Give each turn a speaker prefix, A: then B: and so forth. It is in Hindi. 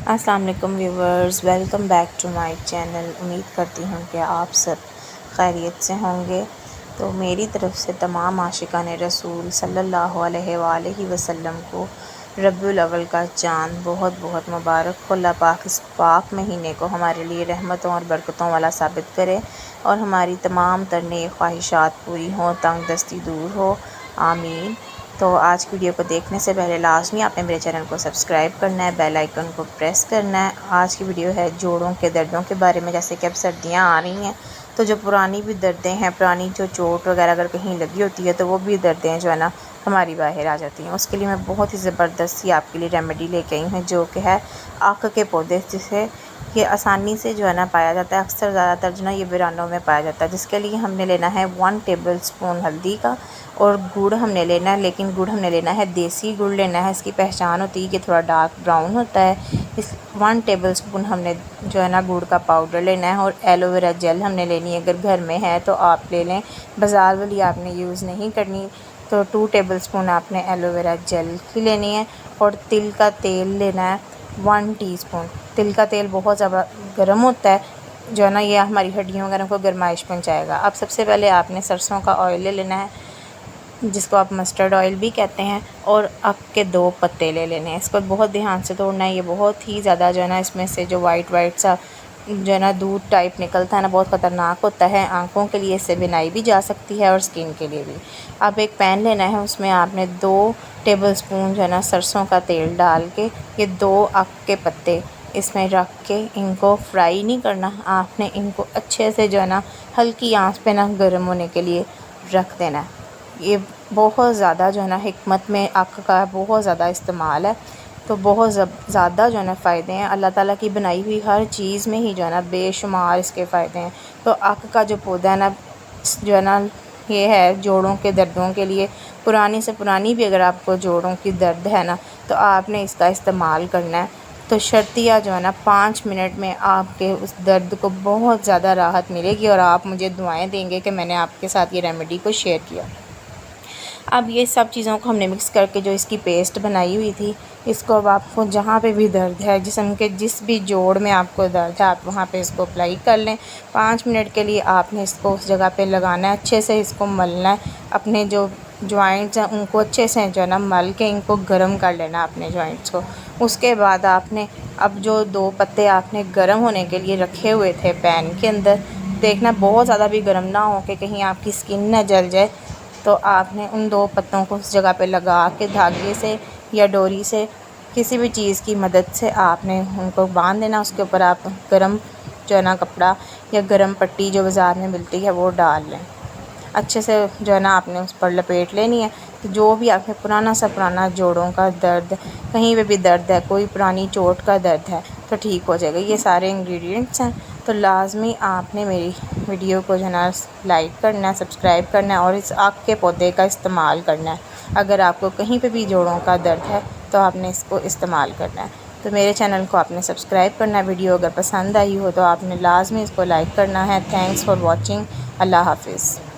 A: अस्सलाम वालेकुम viewers, welcome back to my channel. उम्मीद करती हूँ कि आप सब खैरियत से होंगे। तो मेरी तरफ़ से तमाम आशिकान रसूल सल्लल्लाहु अलैहि वसल्लम को रब्बुल अव्वल का चाँद बहुत बहुत मुबारक हो। अल्लाह पाक इस पाक महीने को हमारे लिए रहमतों और बरकतों वाला साबित करे और हमारी तमाम तर नेक ख्वाहिशात पूरी हों, तंग दस्ती दूर हो, आमीन। तो आज की वीडियो को देखने से पहले लाजमी आपने मेरे चैनल को सब्सक्राइब करना है, बेल आइकन को प्रेस करना है। आज की वीडियो है जोड़ों के दर्दों के बारे में। जैसे कि अब सर्दियां आ रही हैं तो जो पुरानी भी दर्दें हैं, पुरानी जो चोट वगैरह अगर कहीं लगी होती है तो वो भी दर्दें जो है ना हमारी बाहर आ जाती हैं। उसके लिए मैं बहुत ही ज़बरदस्त सी आपके लिए रेमेडी लेके आई हूँ, जो कि है आक के पौधे, जिसे ये आसानी से जो है ना पाया जाता है। अक्सर ज़्यादातर जो ना ये वीरानों में पाया जाता है। जिसके लिए हमने लेना है 1 टेबल स्पून हल्दी का और गुड़ हमने लेना है, लेकिन गुड़ हमने लेना है देसी गुड़ लेना है। इसकी पहचान होती है कि थोड़ा डार्क ब्राउन होता है। इस 1 टेबल स्पून हमने जो है ना गुड़ का पाउडर लेना है और एलोवेरा जेल हमने लेनी है। अगर घर में है तो आप ले लें, बाज़ार वाली आपने यूज़ नहीं करनी। तो 2 टेबल स्पून आपने एलोवेरा जेल की लेनी है और तिल का तेल लेना है 1 टीस्पून। तिल का तेल बहुत ज़्यादा गर्म होता है, जो है ना ये हमारी हड्डियों वगैरह को गर्माइश पहुँचाएगा। अब सबसे पहले आपने सरसों का ऑयल ले लेना है, जिसको आप मस्टर्ड ऑयल भी कहते हैं, और अक के 2 पत्ते ले लेने हैं। इसको बहुत ध्यान से तोड़ना है। ये बहुत ही ज़्यादा जो है ना इसमें से जो वाइट सा जो है ना दूध टाइप निकलता है ना, बहुत ख़तरनाक होता है। आँखों के लिए इससे बिनाई भी जा सकती है और स्किन के लिए भी। अब एक पैन लेना है, उसमें आपने 2 टेबल स्पून जो है ना सरसों का तेल डाल के ये 2 अक के पत्ते इसमें रख के इनको फ्राई नहीं करना, आपने इनको अच्छे से जो है ना हल्की आंच पे ना गर्म होने के लिए रख देना है। ये बहुत ज़्यादा जो है ना हिकमत में अक का बहुत ज़्यादा इस्तेमाल है, तो बहुत ज़्यादा जो है ना फ़ायदे हैं। अल्लाह ताला की बनाई हुई हर चीज़ में ही जो है ना बेशुमार इसके फ़ायदे हैं। तो अक का जो पौधा है ना, जो है ना ये है जोड़ों के दर्दों के लिए। पुरानी से पुरानी भी अगर आपको जोड़ों की दर्द है ना तो आपने इसका इस्तेमाल करना है। तो शर्तिया जो है ना 5 मिनट में आपके उस दर्द को बहुत ज़्यादा राहत मिलेगी और आप मुझे दुआएं देंगे कि मैंने आपके साथ ये रेमेडी को शेयर किया। अब ये सब चीज़ों को हमने मिक्स करके जो इसकी पेस्ट बनाई हुई थी, इसको अब आपको जहाँ पे भी दर्द है, जिस्म के जिस भी जोड़ में आपको दर्द है, आप वहाँ पे इसको अप्लाई कर लें। 5 मिनट के लिए आपने इसको उस जगह पे लगाना है, अच्छे से इसको मलना है। अपने जो जॉइंट्स हैं उनको अच्छे से जो है ना मल के इनको गर्म कर लेना अपने जॉइंट्स को। उसके बाद आपने अब जो 2 पत्ते आपने गर्म होने के लिए रखे हुए थे पैन के अंदर, देखना बहुत ज़्यादा भी गर्म ना हो कि कहीं आपकी स्किन ना जल जाए। तो आपने उन 2 पत्तों को उस जगह पे लगा के धागे से या डोरी से, किसी भी चीज़ की मदद से आपने उनको बांध देना। उसके ऊपर आप गरम जो है ना कपड़ा या गरम पट्टी जो बाज़ार में मिलती है वो डाल लें। अच्छे से जो है ना आपने उस पर लपेट लेनी है। तो जो भी आपके पुराना जोड़ों का दर्द, कहीं पे भी दर्द है, कोई पुरानी चोट का दर्द है तो ठीक हो जाएगा। ये सारे इंग्रेडिएंट्स हैं। तो लाजमी आपने मेरी वीडियो को जो है ना लाइक करना है, सब्सक्राइब करना है और इस आक के पौधे का इस्तेमाल करना है। अगर आपको कहीं पे भी जोड़ों का दर्द है तो आपने इसको इस्तेमाल करना है। तो मेरे चैनल को आपने सब्सक्राइब करना है। वीडियो अगर पसंद आई हो तो आपने लाजमी इसको लाइक करना है। Thanks for watching. अल्लाह हाफिज़।